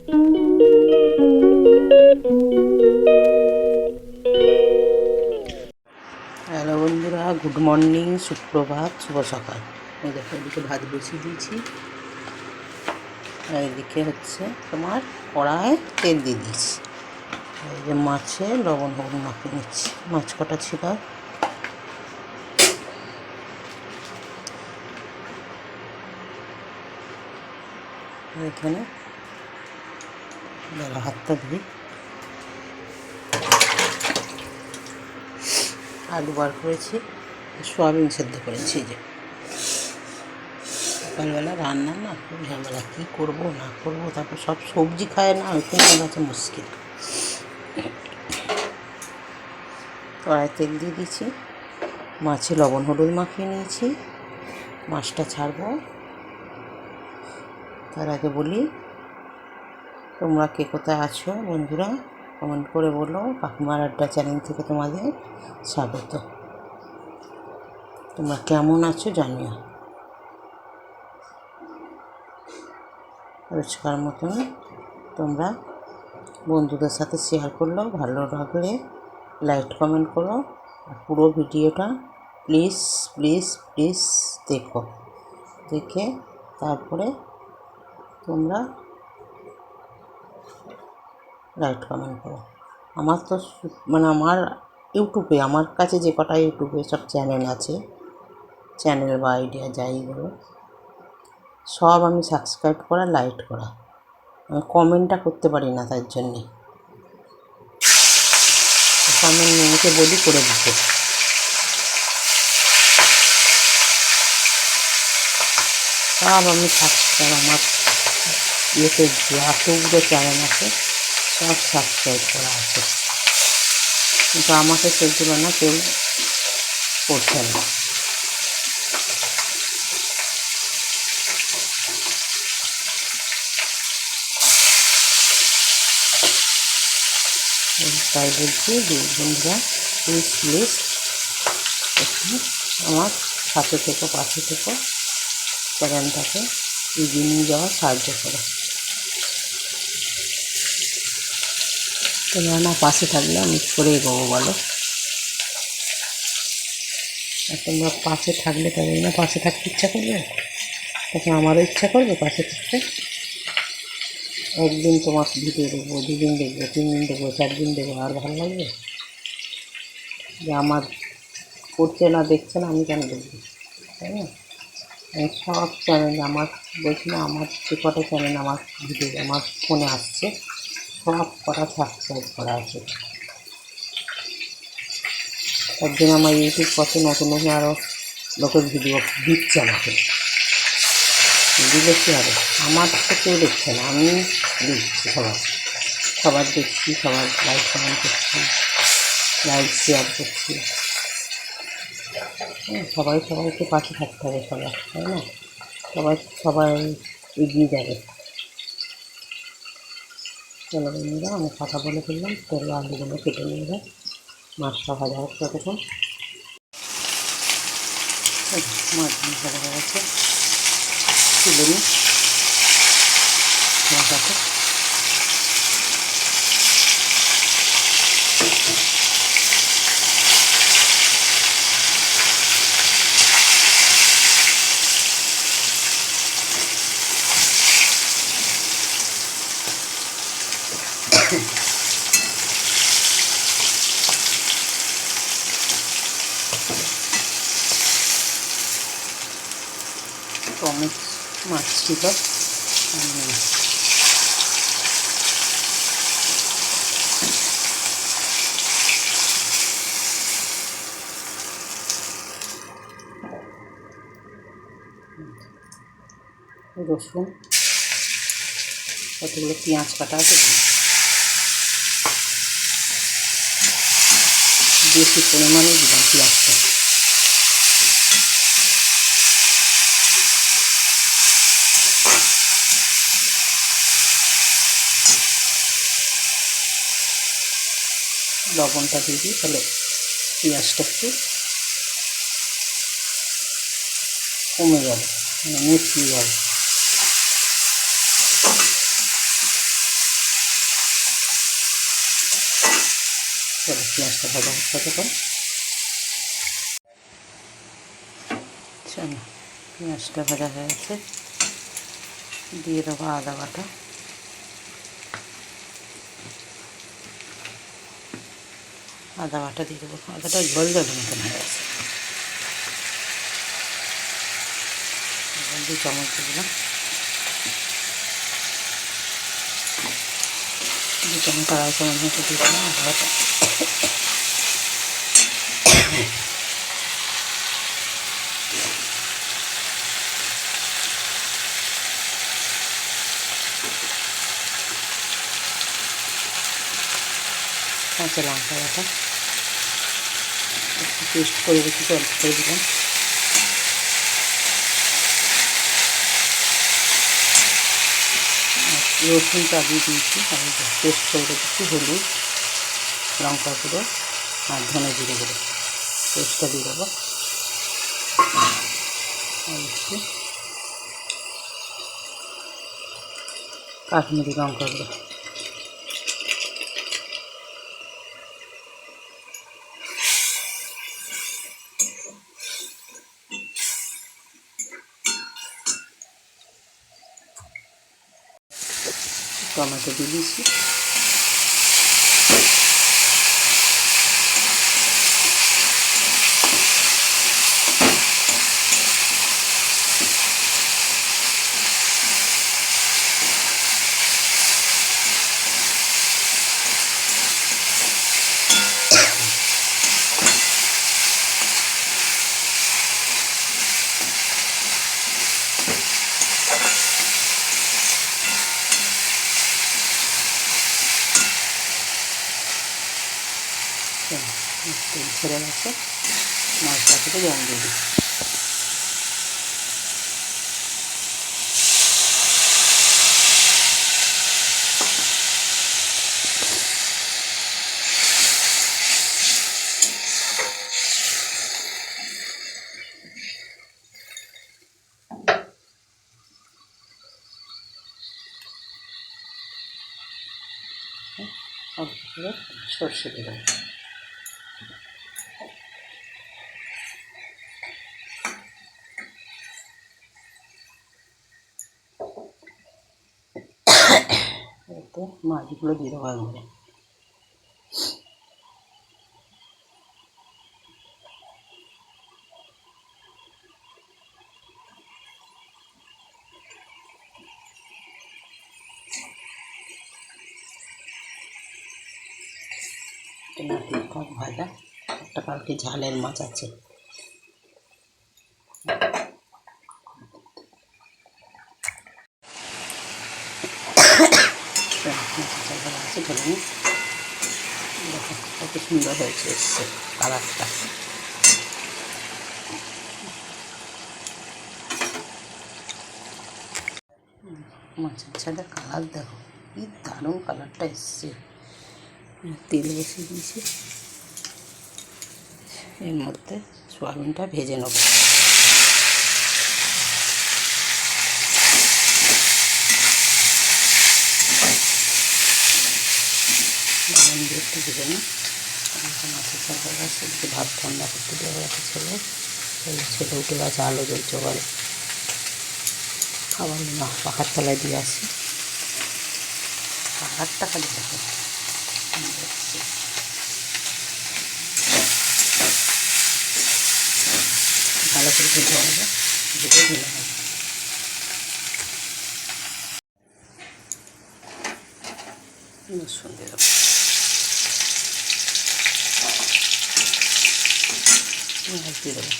Hello বন্ধুরা, good morning, সুপ্রভাত, শুভ সকাল। এই দেখো, এদিকে ভাত বসিয়ে দিয়েছি, আর এদিকে হচ্ছে তোমার কড়ায় তেল দিয়ে দিয়েছি। এই যে মাছে লবণ হলুদ মাখিয়ে নিচ্ছি। মাছ কটা ছিল, এখানে হাতটা ধুই। আলু বার করেছি, সোয়াবিন সেদ্ধ করেছি। যে সকালবেলা রান্না না খুব ঝামেলা, কী করবো না করবো, তারপর সব সবজি খায় না, ওইখানে আমার কাছে মুশকিল। কড়াই তেল দিয়ে দিয়েছি, মাছে লবণ হলুদ মাখিয়ে নিয়েছি, মাছটা ছাড়বো। তার আগে বলি, তোমরা কে কোথায় আছো বন্ধুরা, কমেন্ট করে বলো। কাকিমার আড্ডা চ্যানেল থেকে তোমাদের স্বাগত। তোমরা কেমন আছো জানিও। রোজকার মতন তোমরা বন্ধুদের সাথে শেয়ার করলো, ভালো লাগলে লাইক কমেন্ট করো, আর পুরো ভিডিওটা প্লিজ প্লিজ প্লিজ দেখো। দেখে তারপরে তোমরা লাইক কমেন্ট করো। আমার তো আমার ইউটিউবে, আমার কাছে যে কটা ইউটিউবে সব চ্যানেল আছে, চ্যানেল বা আইডিয়া যাই বলো, সব আমি সাবস্ক্রাইব করা, লাইক করা। আমি কমেন্টটা করতে পারি না, তার জন্যে কমেন্ট মেয়েকে বলি করে দিতে। সব আমি সাবস্ক্রাইব, আমার ইয়েতে যতগুলো চ্যানেল আছে সব সাবস্ক্রাইব করা আছে, কিন্তু আমাকে সেগুলো না কেউ করছে না। তাই বলছি যে বন্ধুরা, প্লিজ প্লিজ একটু আমার সাথে থেকে পাশে থেকে চ্যানেলটাকে এগিয়ে নিয়ে যাওয়ার সাহায্য করো। তোমরা না পাশে থাকলে আমি করে এগোবো বলো। আর তোমরা পাশে থাকলে তবে না পাশে থাকতে ইচ্ছা করবে, তখন আমারও ইচ্ছা করবে পাশে থাকতে। একদিন তোমার ভিডিও দেখবো, দুদিন দেখবো, 3 দিন দেখবো, 4 দিন দেখবো, আর ভালো লাগবে? যে আমার করছে না, দেখছে না, আমি কেন দেখবো, তাই না? আমি সব চ্যানেল আমার বলছি না, আমার যে কটা চ্যানেল আমার ভিডিও আমার ফোনে আসছে সব কটা সাবস্ক্রাইব করা আছে। তার জন্য আমার ইউটিউব কত নতুন নতুন আরও লোকের ভিডিও দিচ্ছে আমাকে, দিলে কী হবে? আমার তো কেউ দেখছে না, আমি দিচ্ছি সবার দেখছি, সবার লাইক কমেন্ট করছি, লাইক শেয়ার করছি। সবাই সবাইকে পাশে থাকতে হবে, সবার, তাই না? সবাই এগিয়ে যাবে। চলো বন্ধুরা, আমি কথা বলে ফেললাম, তেল আলুগুলো কেটে নিয়ে যায়, মাছটা ভাজা হচ্ছে তখন। মাছ ভাজা হয়ে গেছে, তুলে নিই মাছটাকে। টমেট মাছ ছিল, রসুন, কতগুলো পেঁয়াজ কাটা আছে, বেশি পরিমাণে দিলাম পেঁয়াজটা। লবণটা দিয়ে দিই, তাহলে পেঁয়াজটা একটু কমে যাবে, মানে মুছিয়ে যাবে। চলো পেঁয়াজটা ভাজা হচ্ছে তো। চলো পেঁয়াজটা ভাজা হয়ে গেছে, দিয়ে দেবো আদা বাটা। আদা বাটা দিয়ে দেবো, আদাটা ঝোল ঝোল মতন হয়ে গেছে। 2 চামচ দিলাম, 2 চামচ 2.5 চামচ মতো দিয়ে দিলাম আদা বাটা। কাঁচা লঙ্কা বাটা একটু পেস্ট করে রেখেছি, অল্প করে দিলাম। রসুনটা দিয়ে দিয়েছি, আমি পেস্ট করে রেখেছি। হলুদ, লঙ্কা গুঁড়ো আর ধনে জিরে গুঁড়ো পেস্টটা দিয়ে দেবো। একটু কাশ্মীরি লঙ্কা গুঁড়ো, টমেটো দিয়ে দিয়েছি। তেল ছেড়ে গেছে, মশলা থেকে জল দিয়ে দিই। অল্প করে সর্ষে দেবো। এতে মাছগুলো দিয়ে দেবো একবারে। ঠিকঠাক ভাজা, একটা কালকে ঝালের মাছ আছে। আছে ঢেলে নিই। দেখো কত সুন্দর হয়েছে, এসছে কালারটা। মাছের ঝালে কালার দেখো কি দারুণ কালারটা এসছে। তেল বসিয়ে দিয়েছি, এর মধ্যে সোয়াবিনটা ভেজে নেব। লবণ দিয়ে একটু ভেজে নিই। মাছের ঝাল হয়ে গেছে, একটু ভাত ঠান্ডা করতে দেওয়া গেছে ছেলে উঠে গেছে, আলো জ্বলছে বলে। খাবার না পাখার তলায় দিয়ে আসি, কালারটা খালি দেখো। ভালো করে ভেজে নেবো, ভেজে ঢেলে নেবো। রসুন দিয়ে দেবো, পেঁয়াজ দিয়ে দেবো।